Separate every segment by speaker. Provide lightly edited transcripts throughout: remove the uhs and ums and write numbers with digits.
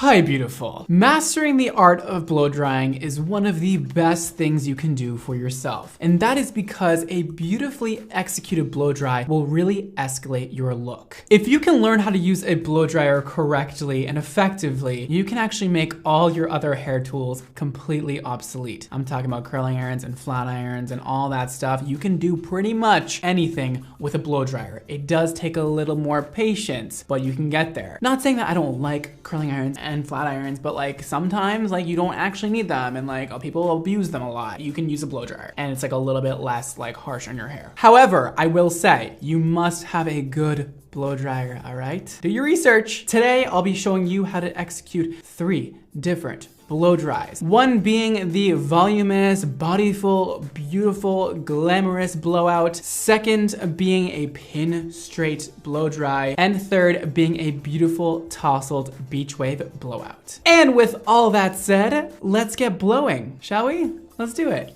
Speaker 1: Hi, beautiful. Mastering the art of blow drying is one of the best things you can do for yourself. And that is because a beautifully executed blow dry will really escalate your look. If you can learn how to use a blow dryer correctly and effectively, you can actually make all your other hair tools completely obsolete. I'm talking about curling irons and flat irons and all that stuff. You can do pretty much anything with a blow dryer. It does take a little more patience, but you can get there. Not saying that I don't like curling irons and flat irons, but like sometimes like you don't actually need them and like people abuse them a lot. You can use a blow dryer and it's like a little bit less like harsh on your hair. However, I will say you must have a good blow dryer, all right? Do your research. Today, I'll be showing you how to execute 3 different blow dries. One being the voluminous, bodyful, beautiful, glamorous blowout. Second being a pin straight blow dry. And third being a beautiful tousled beach wave blowout. And with all that said, let's get blowing, shall we? Let's do it.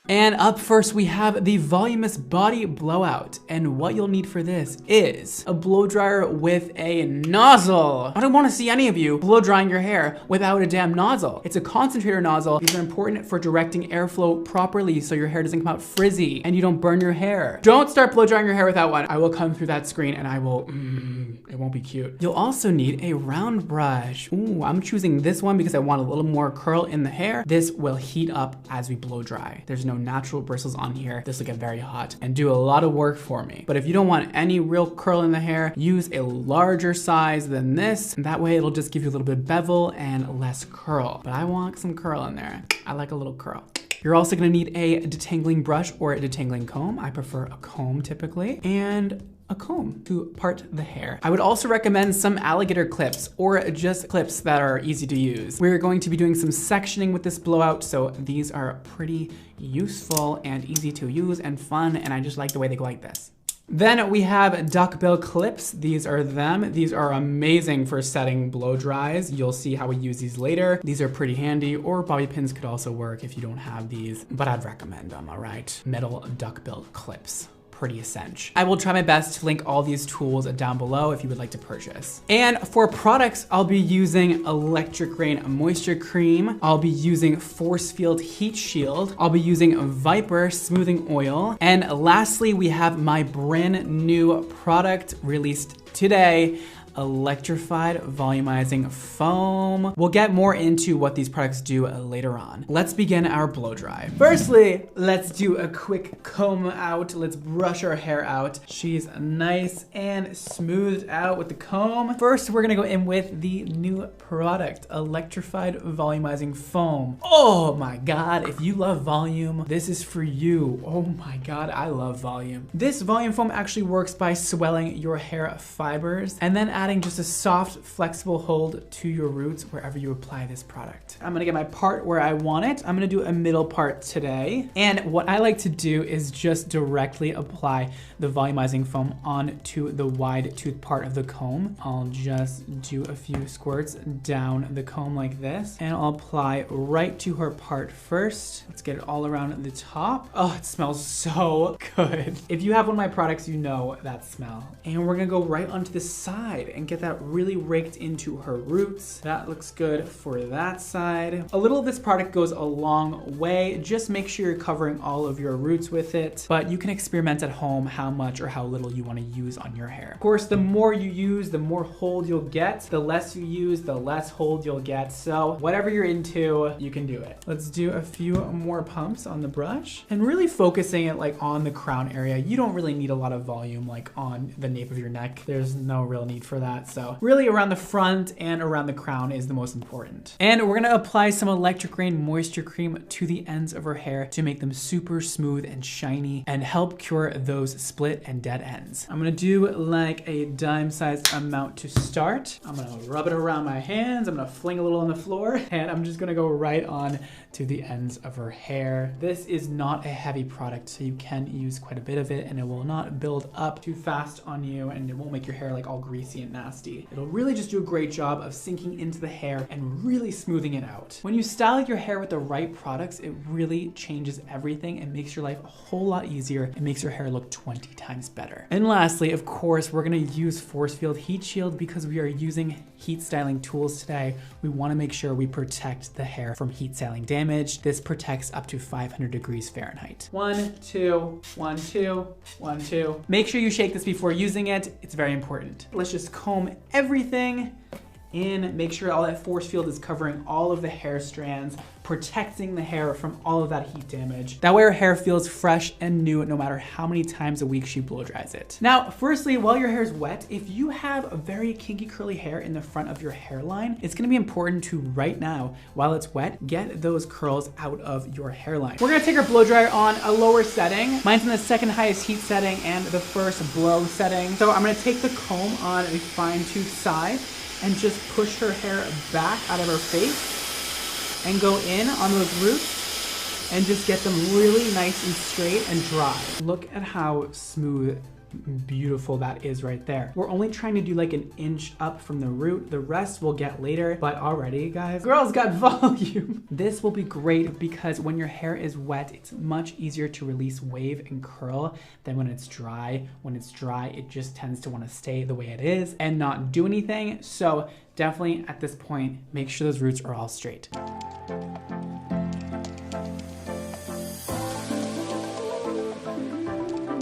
Speaker 1: And up first, we have the voluminous body blowout. And what you'll need for this is a blow dryer with a nozzle. I don't want to see any of you blow drying your hair without a damn nozzle. It's a concentrator nozzle. These are important for directing airflow properly so your hair doesn't come out frizzy and you don't burn your hair. Don't start blow drying your hair without one. I will come through that screen and I will, it won't be cute. You'll also need a round brush. Ooh, I'm choosing this one because I want a little more curl in the hair. This will heat up as we blow dry. There's no natural bristles on here. This will get very hot and do a lot of work for me. But if you don't want any real curl in the hair, use a larger size than this. That way it'll just give you a little bit of bevel and less curl. But I want some curl in there. I like a little curl. You're also gonna need a detangling brush or a detangling comb. I prefer a comb typically. And a comb to part the hair. I would also recommend some alligator clips or just clips that are easy to use. We're going to be doing some sectioning with this blowout, so these are pretty useful and easy to use and fun, and I just like the way they go like this. Then we have duckbill clips. These are them. These are amazing for setting blow dries. You'll see how we use these later. These are pretty handy, or bobby pins could also work if you don't have these, but I'd recommend them, all right? Metal duckbill clips. Pretty essential. I will try my best to link all these tools down below if you would like to purchase. And for products, I'll be using Electric Rain Moisture Cream. I'll be using Force Field Heat Shield. I'll be using Viper Smoothing Oil. And lastly, we have my brand new product released today, Electrified Volumizing Foam. We'll get more into what these products do later on. Let's begin our blow dry. Firstly, let's do a quick comb out. Let's brush our hair out. She's nice and smoothed out with the comb. First, we're gonna go in with the new product, Electrified Volumizing Foam. Oh my God, if you love volume, this is for you. Oh my God, I love volume. This volume foam actually works by swelling your hair fibers and then adding just a soft, flexible hold to your roots wherever you apply this product. I'm gonna get my part where I want it. I'm gonna do a middle part today. And what I like to do is just directly apply the volumizing foam onto the wide tooth part of the comb. I'll just do a few squirts down the comb like this, and I'll apply right to her part first. Let's get it all around the top. Oh, it smells so good. If you have one of my products, you know that smell. And we're gonna go right onto the side and get that really raked into her roots. That looks good for that side. A little of this product goes a long way. Just make sure you're covering all of your roots with it, but you can experiment at home how much or how little you want to use on your hair. Of course, the more you use, the more hold you'll get. The less you use, the less hold you'll get. So whatever you're into, you can do it. Let's do a few more pumps on the brush and really focusing it like on the crown area. You don't really need a lot of volume like on the nape of your neck. There's no real need for that. So really around the front and around the crown is the most important. And we're gonna apply some Electric Rain Moisture Cream to the ends of her hair to make them super smooth and shiny and help cure those split and dead ends. I'm gonna do like a dime-sized amount to start. I'm gonna rub it around my hands. I'm gonna fling a little on the floor, and I'm just gonna go right on to the ends of her hair. This is not a heavy product, so you can use quite a bit of it and it will not build up too fast on you and it won't make your hair like all greasy and nasty. It'll really just do a great job of sinking into the hair and really smoothing it out. When you style your hair with the right products, it really changes everything and makes your life a whole lot easier and makes your hair look 20 times better. And lastly, of course, we're gonna use Force Field Heat Shield because we are using heat styling tools today. We wanna make sure we protect the hair from heat styling damage. This protects up to 500 degrees Fahrenheit. 1, 2, 1, 2, 1, 2. Make sure you shake this before using it. It's very important. Let's just comb everything in, make sure all that force field is covering all of the hair strands, protecting the hair from all of that heat damage. That way our hair feels fresh and new no matter how many times a week she blow dries it. Now, firstly, while your hair is wet, if you have a very kinky curly hair in the front of your hairline, it's gonna be important to right now, while it's wet, get those curls out of your hairline. We're gonna take our blow dryer on a lower setting. Mine's in the second highest heat setting and the first blow setting. So I'm gonna take the comb on a fine tooth side and just push her hair back out of her face and go in on those roots and just get them really nice and straight and dry. Look at how smooth, beautiful that is right there. We're only trying to do like an inch up from the root. The rest we'll get later, but already, guys, girls got volume. This will be great because when your hair is wet, it's much easier to release wave and curl than when it's dry. When it's dry, it just tends to want to stay the way it is and not do anything. So definitely at this point, make sure those roots are all straight.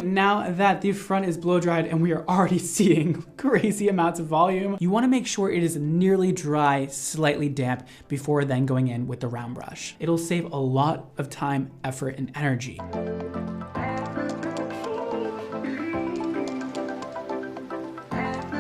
Speaker 1: Now that the front is blow dried and we are already seeing crazy amounts of volume, you want to make sure it is nearly dry, slightly damp before then going in with the round brush. It'll save a lot of time, effort, and energy.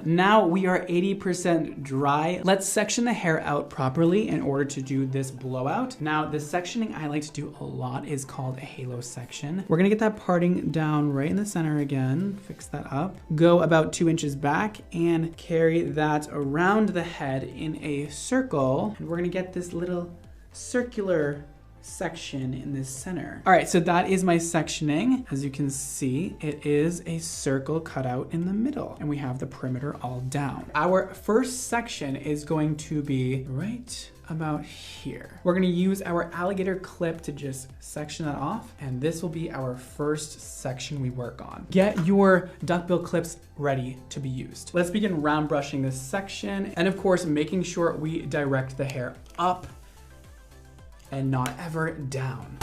Speaker 1: Now we are 80% dry. Let's section the hair out properly in order to do this blowout. Now, the sectioning I like to do a lot is called a halo section. We're gonna get that parting down right in the center again, fix that up. Go about 2 inches back and carry that around the head in a circle. And we're gonna get this little circular section in this center. All right, so that is my sectioning. As you can see, it is a circle cut out in the middle and we have the perimeter all down. Our first section is going to be right about here. We're gonna use our alligator clip to just section that off, and this will be our first section we work on. Get your duckbill clips ready to be used. Let's begin round brushing this section, and of course, making sure we direct the hair up and not ever down.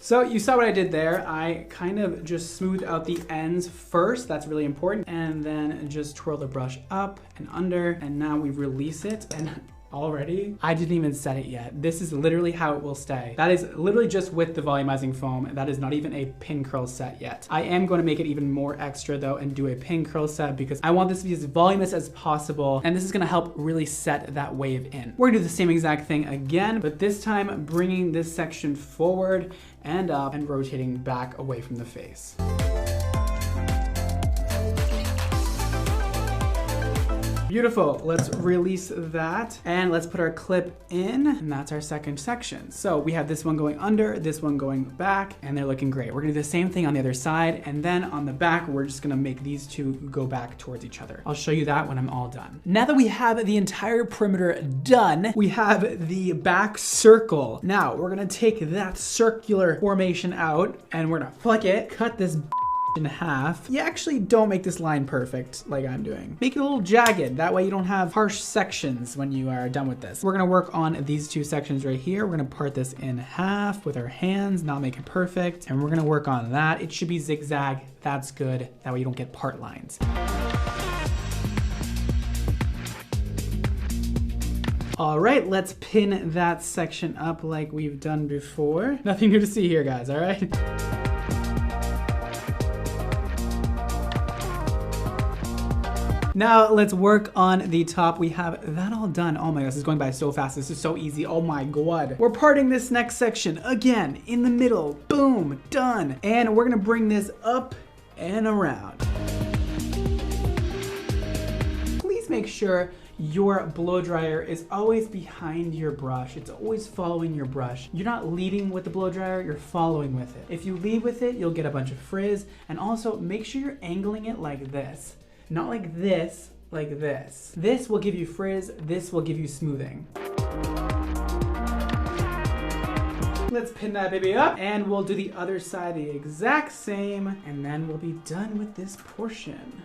Speaker 1: So you saw what I did there. I kind of just smoothed out the ends first. That's really important. And then just twirl the brush up and under. And now we release it. And already, I didn't even set it yet. This is literally how it will stay. That is literally just with the volumizing foam. That is not even a pin curl set yet. I am going to make it even more extra though and do a pin curl set because I want this to be as voluminous as possible. And this is gonna help really set that wave in. We're gonna do the same exact thing again, but this time bringing this section forward and up and rotating back away from the face. Beautiful, let's release that and let's put our clip in, and that's our second section. So we have this one going under, this one going back, and they're looking great. We're gonna do the same thing on the other side, and then on the back, we're just gonna make these two go back towards each other. I'll show you that when I'm all done. Now that we have the entire perimeter done, we have the back circle. Now we're gonna take that circular formation out and we're gonna flick it, cut this in half. You actually don't make this line perfect like I'm doing. Make it a little jagged. That way you don't have harsh sections when you are done with this. We're gonna work on these two sections right here. We're gonna part this in half with our hands, not make it perfect. And we're gonna work on that. It should be zigzag. That's good. That way you don't get part lines. All right, let's pin that section up like we've done before. Nothing new to see here, guys, all right? Now let's work on the top. We have that all done. Oh my gosh, this is going by so fast. This is so easy. Oh my God. We're parting this next section again in the middle. Boom, done. And we're gonna bring this up and around. Please make sure your blow dryer is always behind your brush. It's always following your brush. You're not leading with the blow dryer, you're following with it. If you lead with it, you'll get a bunch of frizz. And also make sure you're angling it like this. Not like this, like this. This will give you frizz, this will give you smoothing. Let's pin that baby up, and we'll do the other side the exact same, and then we'll be done with this portion.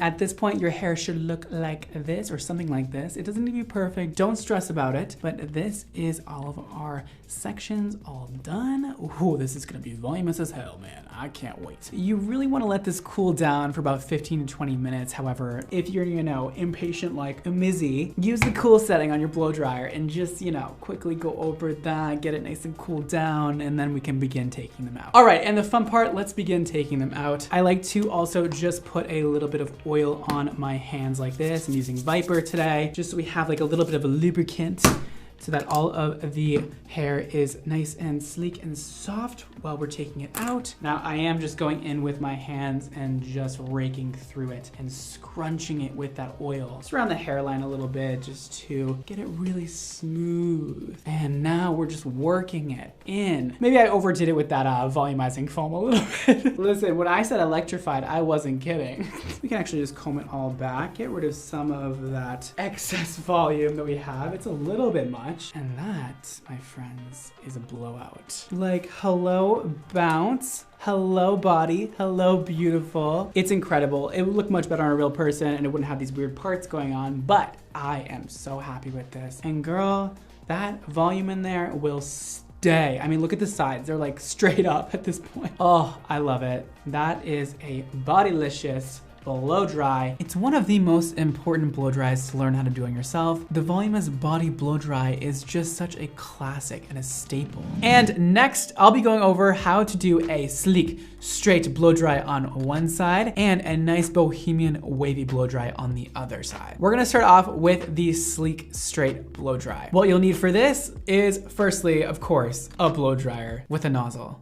Speaker 1: At this point, your hair should look like this or something like this. It doesn't need to be perfect. Don't stress about it. But this is all of our sections all done. Ooh, this is gonna be voluminous as hell, man. I can't wait. You really wanna let this cool down for about 15 to 20 minutes. However, if you're, impatient like Mizzy, use the cool setting on your blow dryer and just, quickly go over that, get it nice and cool down, and then we can begin taking them out. All right, and the fun part, let's begin taking them out. I like to also just put a little bit of oil on my hands like this. I'm using Viper today, just so we have like a little bit of a lubricant so that all of the hair is nice and sleek and soft while we're taking it out. Now I am just going in with my hands and just raking through it and scrunching it with that oil. Just around the hairline a little bit just to get it really smooth. And now we're just working it in. Maybe I overdid it with that volumizing foam a little bit. Listen, when I said electrified, I wasn't kidding. We can actually just comb it all back, get rid of some of that excess volume that we have. It's a little bit much. And that, my friends, is a blowout. Like, hello, bounce. Hello, body. Hello, beautiful. It's incredible. It would look much better on a real person and it wouldn't have these weird parts going on, but I am so happy with this. And girl, that volume in there will stay. I mean, look at the sides. They're like straight up at this point. Oh, I love it. That is a bodylicious blow dry. It's one of the most important blow dries to learn how to do on yourself. The Voluminous Body Blow Dry is just such a classic and a staple. And next, I'll be going over how to do a sleek, straight blow dry on one side and a nice bohemian wavy blow dry on the other side. We're gonna start off with the sleek, straight blow dry. What you'll need for this is, firstly, of course, a blow dryer with a nozzle.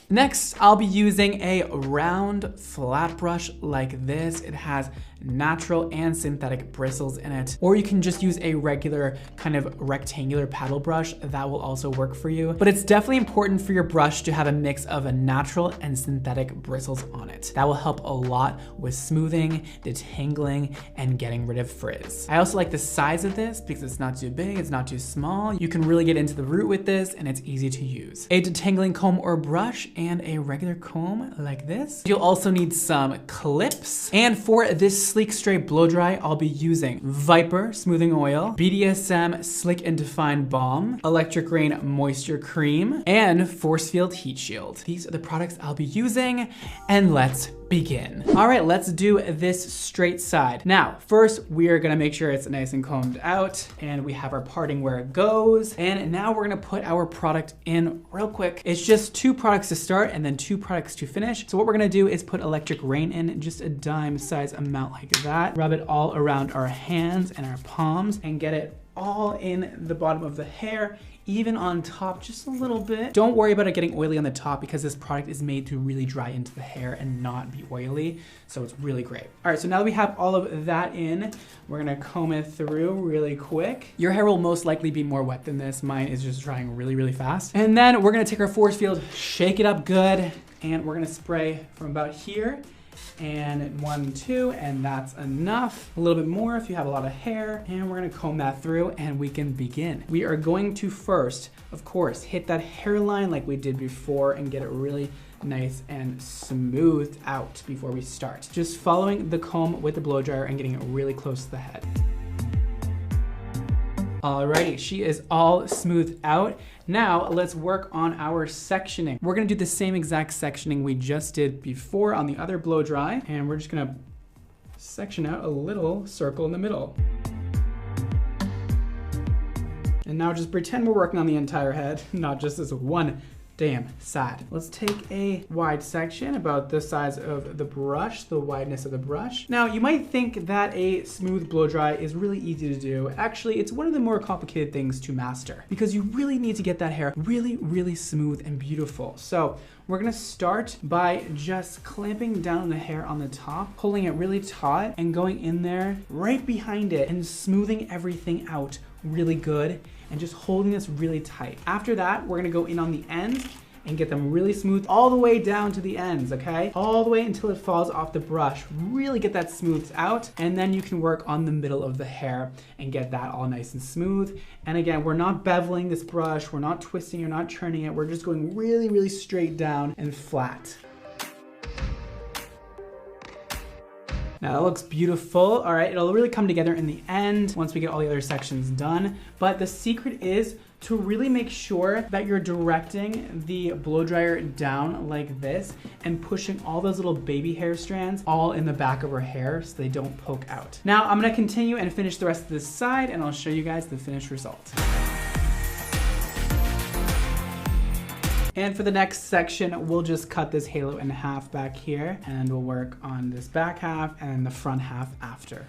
Speaker 1: Next, I'll be using a round flat brush like this. It has natural and synthetic bristles in it, or you can just use a regular kind of rectangular paddle brush. That will also work for you. But it's definitely important for your brush to have a mix of a natural and synthetic bristles on it. That will help a lot with smoothing, detangling, and getting rid of frizz. I also like the size of this because it's not too big, it's not too small. You can really get into the root with this and it's easy to use. A detangling comb or brush and a regular comb like this. You'll also need some clips. And for this sleek straight blow dry, I'll be using Viper Smoothing Oil, BDSM Slick and Define Balm, Electric Rain Moisture Cream, and Force Field Heat Shield. These are the products I'll be using, and let's begin. All right, let's do this straight side. Now, first, we are gonna make sure it's nice and combed out, and we have our parting where it goes. And now we're gonna put our product in real quick. It's just 2 products to start and then 2 products to finish. So what we're gonna do is put Electric Rain in, just a dime size amount like that. Rub it all around our hands and our palms and get it all in the bottom of the hair, even on top just a little bit. Don't worry about it getting oily on the top because this product is made to really dry into the hair and not be oily, so it's really great. All right, so now that we have all of that in, we're gonna comb it through really quick. Your hair will most likely be more wet than this. Mine is just drying really, really fast. And then we're gonna take our force field, shake it up good, and we're gonna spray from about here, and 1, 2, and that's enough. A little bit more if you have a lot of hair, and we're gonna comb that through and we can begin. We are going to first, of course, hit that hairline like we did before and get it really nice and smoothed out before we start. Just following the comb with the blow dryer and getting it really close to the head. Alrighty, she is all smoothed out. Now let's work on our sectioning. We're gonna do the same exact sectioning we just did before on the other blow dry, and we're just gonna section out a little circle in the middle. And now just pretend we're working on the entire head, not just this one Damn, sad. Let's take a wide section about the size of the brush, the wideness of the brush. Now, you might think that a smooth blow dry is really easy to do. Actually, it's one of the more complicated things to master because you really need to get that hair really, really smooth and beautiful. So we're gonna start by just clamping down the hair on the top, pulling it really taut and going in there right behind it and smoothing everything out really good and just holding this really tight. After that, we're gonna go in on the ends and get them really smooth all the way down to the ends, okay? All the way until it falls off the brush. Really get that smoothed out, and then you can work on the middle of the hair and get that all nice and smooth. And again, we're not beveling this brush, we're not twisting or not turning it, we're just going really, really straight down and flat. Now that looks beautiful. All right, it'll really come together in the end once we get all the other sections done. But the secret is to really make sure that you're directing the blow dryer down like this and pushing all those little baby hair strands all in the back of her hair so they don't poke out. Now I'm gonna continue and finish the rest of this side and I'll show you guys the finished result. And for the next section, we'll just cut this halo in half back here and we'll work on this back half and the front half after.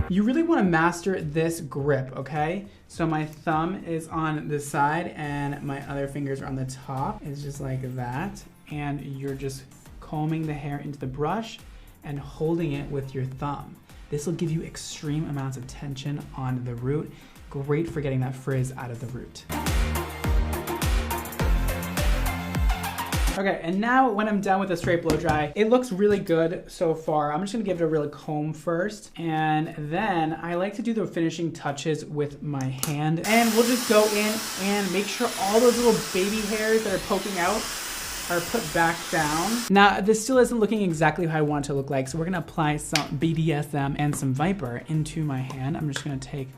Speaker 1: You really want to master this grip, okay? So my thumb is on the side and my other fingers are on the top. It's just like that. And you're just combing the hair into the brush and holding it with your thumb. This will give you extreme amounts of tension on the root. Great for getting that frizz out of the root. Okay, and now when I'm done with the straight blow dry, it looks really good so far. I'm just gonna give it a real comb first, and then I like to do the finishing touches with my hand. And we'll just go in and make sure all those little baby hairs that are poking out are put back down. Now, this still isn't looking exactly how I want it to look like, so we're gonna apply some BDSM and some Viper into my hand. I'm just gonna take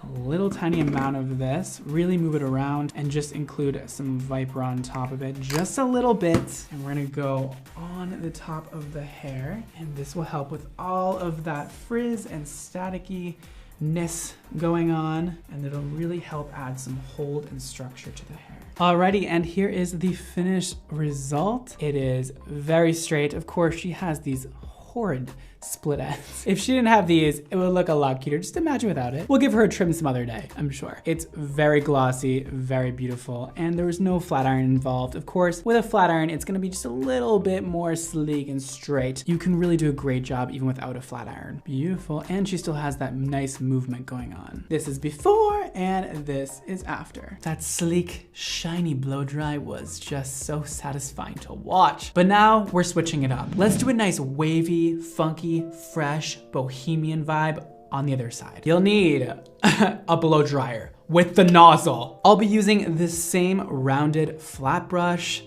Speaker 1: a little tiny amount of this, really move it around and just include some Viper on top of it, just a little bit. And we're gonna go on the top of the hair, and this will help with all of that frizz and staticky-ness going on, and it'll really help add some hold and structure to the hair. Alrighty, and here is the finished result. It is very straight. Of course, she has these horrid split ends. If she didn't have these, it would look a lot cuter. Just imagine without it. We'll give her a trim some other day, I'm sure. It's very glossy, very beautiful, and there was no flat iron involved. Of course, with a flat iron, it's gonna be just a little bit more sleek and straight. You can really do a great job even without a flat iron. Beautiful, and she still has that nice movement going on. This is before, and this is after. That sleek, shiny blow dry was just so satisfying to watch. But now we're switching it up. Let's do a nice wavy, funky, fresh, bohemian vibe on the other side. You'll need a blow dryer with the nozzle. I'll be using this same rounded flat brush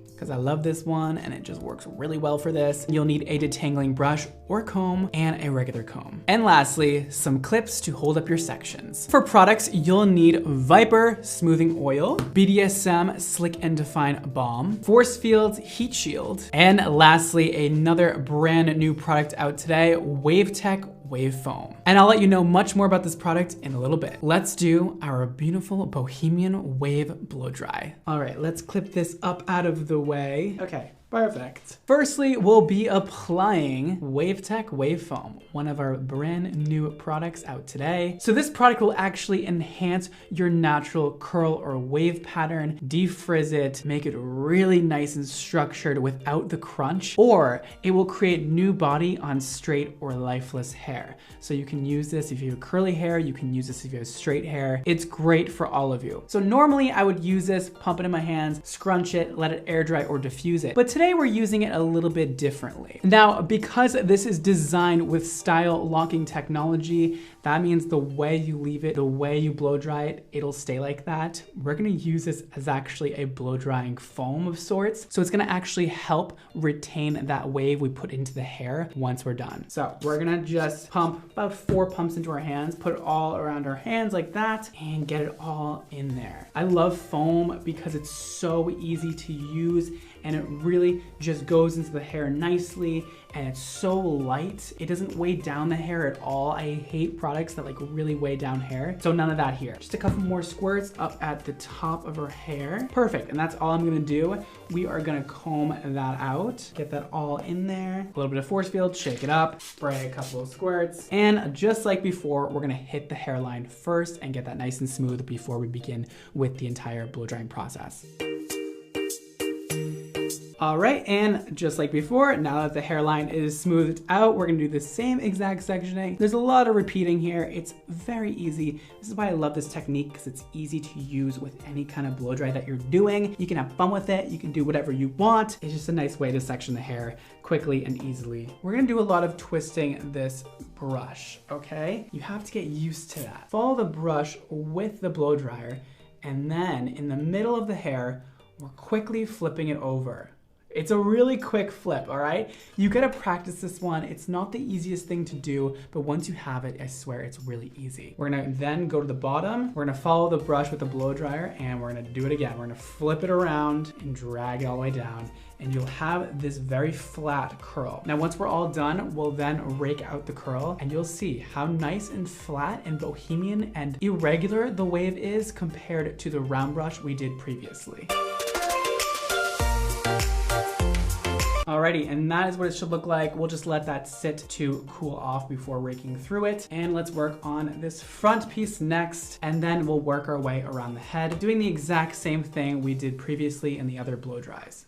Speaker 1: because I love this one and it just works really well for this. You'll need a detangling brush or comb and a regular comb. And lastly, some clips to hold up your sections. For products, you'll need Viper Smoothing Oil, BDSM Slick and Define Balm, Force Fields Heat Shield, and lastly, another brand new product out today, WaveTech Wave Foam. And I'll let you know much more about this product in a little bit. Let's do our beautiful Bohemian Wave Blow Dry. All right, let's clip this up out of the way. Okay. Perfect. Firstly, we'll be applying WaveTech Wave Foam, one of our brand new products out today. So this product will actually enhance your natural curl or wave pattern, defrizz it, make it really nice and structured without the crunch, or it will create new body on straight or lifeless hair. So you can use this if you have curly hair, you can use this if you have straight hair. It's great for all of you. So normally I would use this, pump it in my hands, scrunch it, let it air dry or diffuse it. But today we're using it a little bit differently. Now, because this is designed with style locking technology, that means the way you leave it, the way you blow dry it, it'll stay like that. We're gonna use this as actually a blow drying foam of sorts. So it's gonna actually help retain that wave we put into the hair once we're done. So we're gonna just pump about 4 pumps into our hands, put it all around our hands like that, and get it all in there. I love foam because it's so easy to use and it really just goes into the hair nicely, and it's so light. It doesn't weigh down the hair at all. I hate products that like really weigh down hair. So none of that here. Just a couple more squirts up at the top of her hair. Perfect, and that's all I'm gonna do. We are gonna comb that out, get that all in there. A little bit of force field, shake it up, spray a couple of squirts. And just like before, we're gonna hit the hairline first and get that nice and smooth before we begin with the entire blow drying process. All right, and just like before, now that the hairline is smoothed out, we're gonna do the same exact sectioning. There's a lot of repeating here. It's very easy. This is why I love this technique, because it's easy to use with any kind of blow dry that you're doing. You can have fun with it. You can do whatever you want. It's just a nice way to section the hair quickly and easily. We're gonna do a lot of twisting this brush, okay? You have to get used to that. Follow the brush with the blow dryer, and then in the middle of the hair, we're quickly flipping it over. It's a really quick flip, all right? You gotta practice this one. It's not the easiest thing to do, but once you have it, I swear it's really easy. We're gonna then go to the bottom. We're gonna follow the brush with the blow dryer, and we're gonna do it again. We're gonna flip it around and drag it all the way down, and you'll have this very flat curl. Now, once we're all done, we'll then rake out the curl, and you'll see how nice and flat and bohemian and irregular the wave is compared to the round brush we did previously. Alrighty, and that is what it should look like. We'll just let that sit to cool off before raking through it. And let's work on this front piece next, and then we'll work our way around the head, doing the exact same thing we did previously in the other blow dries.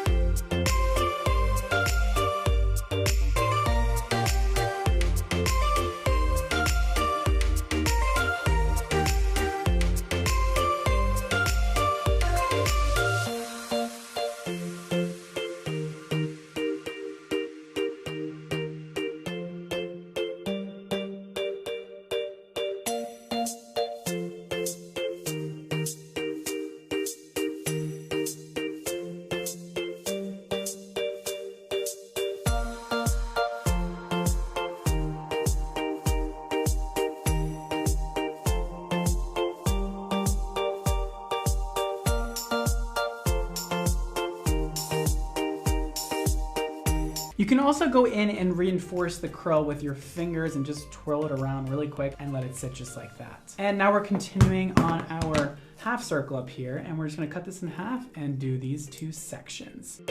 Speaker 1: You can also go in and reinforce the curl with your fingers and just twirl it around really quick and let it sit just like that. And now we're continuing on our half circle up here, and we're just gonna cut this in half and do these two sections.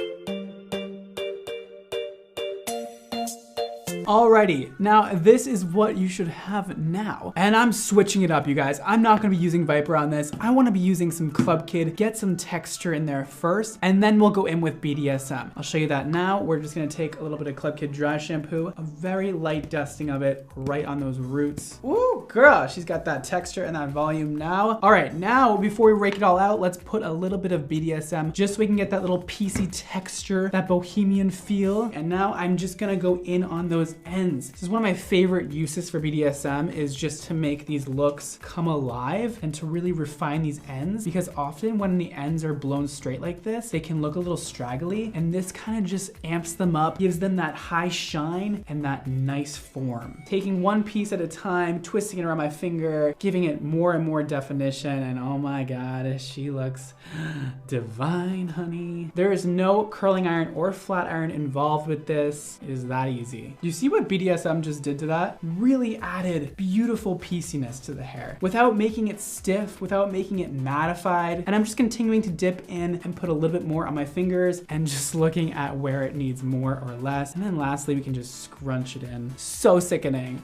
Speaker 1: Alrighty, now this is what you should have now. And I'm switching it up, you guys. I'm not gonna be using Viper on this. I wanna be using some Club Kid, get some texture in there first, and then we'll go in with BDSM. I'll show you that now. We're just gonna take a little bit of Club Kid dry shampoo, a very light dusting of it right on those roots. Ooh, girl, she's got that texture and that volume now. All right, now before we rake it all out, let's put a little bit of BDSM just so we can get that little piecey texture, that bohemian feel. And now I'm just gonna go in on those ends. This is one of my favorite uses for BDSM, is just to make these looks come alive and to really refine these ends, because often when the ends are blown straight like this, they can look a little straggly, and this kind of just amps them up, gives them that high shine and that nice form. Taking one piece at a time, twisting it around my finger, giving it more and more definition, and oh my God, she looks divine, honey. There is no curling iron or flat iron involved with this. It is that easy. You see what BDSM just did to that? Really added beautiful pieciness to the hair without making it stiff, without making it mattified. And I'm just continuing to dip in and put a little bit more on my fingers and just looking at where it needs more or less. And then lastly, we can just scrunch it in. So sickening.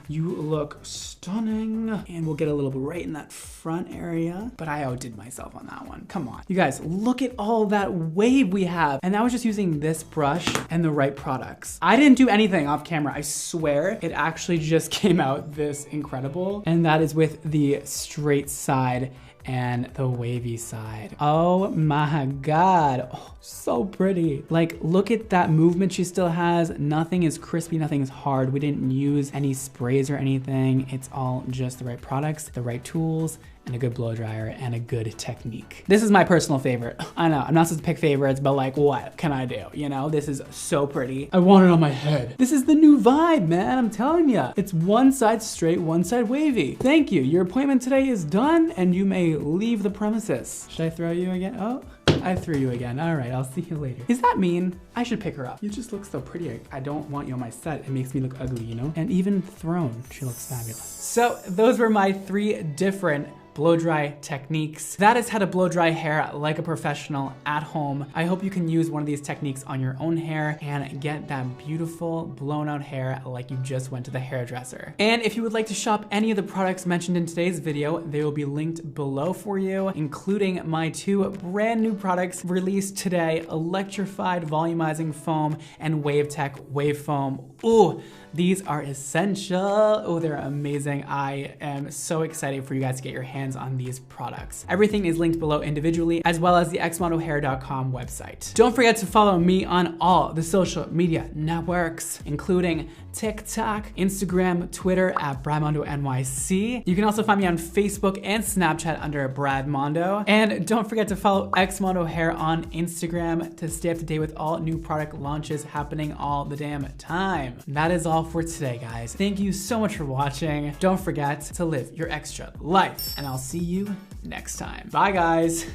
Speaker 1: You look stunning. And we'll get a little bit right in that front area, but I outdid myself on that one. Come on. You guys, look at all that wave we have. And that was just using this brush and the right products. I didn't do anything off camera. I swear it actually just came out this incredible. And that is with the straight side and the wavy side. Oh my God. Oh, so pretty. Like, look at that movement she still has. Nothing is crispy, nothing is hard. We didn't use any sprays or anything. It's all just the right products, the right tools, and a good blow dryer and a good technique. This is my personal favorite. I know, I'm not supposed to pick favorites, but like, what can I do? You know, this is so pretty. I want it on my head. This is the new vibe, man, I'm telling ya. It's one side straight, one side wavy. Thank you, your appointment today is done and you may leave the premises. Should I throw you again? Oh. I threw you again. All right, I'll see you later. Is that mean? I should pick her up. You just look so pretty. I don't want you on my set. It makes me look ugly, you know? And even thrown, she looks fabulous. So those were my 3 different blow dry techniques. That is how to blow dry hair like a professional at home. I hope you can use one of these techniques on your own hair and get that beautiful blown out hair like you just went to the hairdresser. And if you would like to shop any of the products mentioned in today's video, they will be linked below for you, including my 2 brand new products released today, Electrified Volumizing Foam and WaveTech Wave Foam. Ooh, these are essential. Oh, they're amazing. I am so excited for you guys to get your hands on these products. Everything is linked below individually, as well as the xmodohair.com website. Don't forget to follow me on all the social media networks, including TikTok, Instagram, Twitter at BradMondoNYC. You can also find me on Facebook and Snapchat under Brad Mondo. And don't forget to follow Xmodo Hair on Instagram to stay up to date with all new product launches happening all the damn time. That is all for today, guys. Thank you so much for watching. Don't forget to live your extra life, and I'll see you next time. Bye, guys.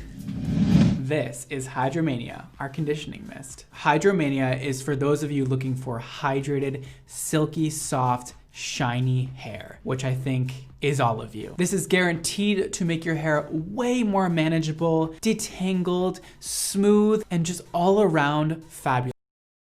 Speaker 1: This is Hydromania, our conditioning mist. Hydromania is for those of you looking for hydrated, silky, soft, shiny hair, which I think is all of you. This is guaranteed to make your hair way more manageable, detangled, smooth, and just all around fabulous.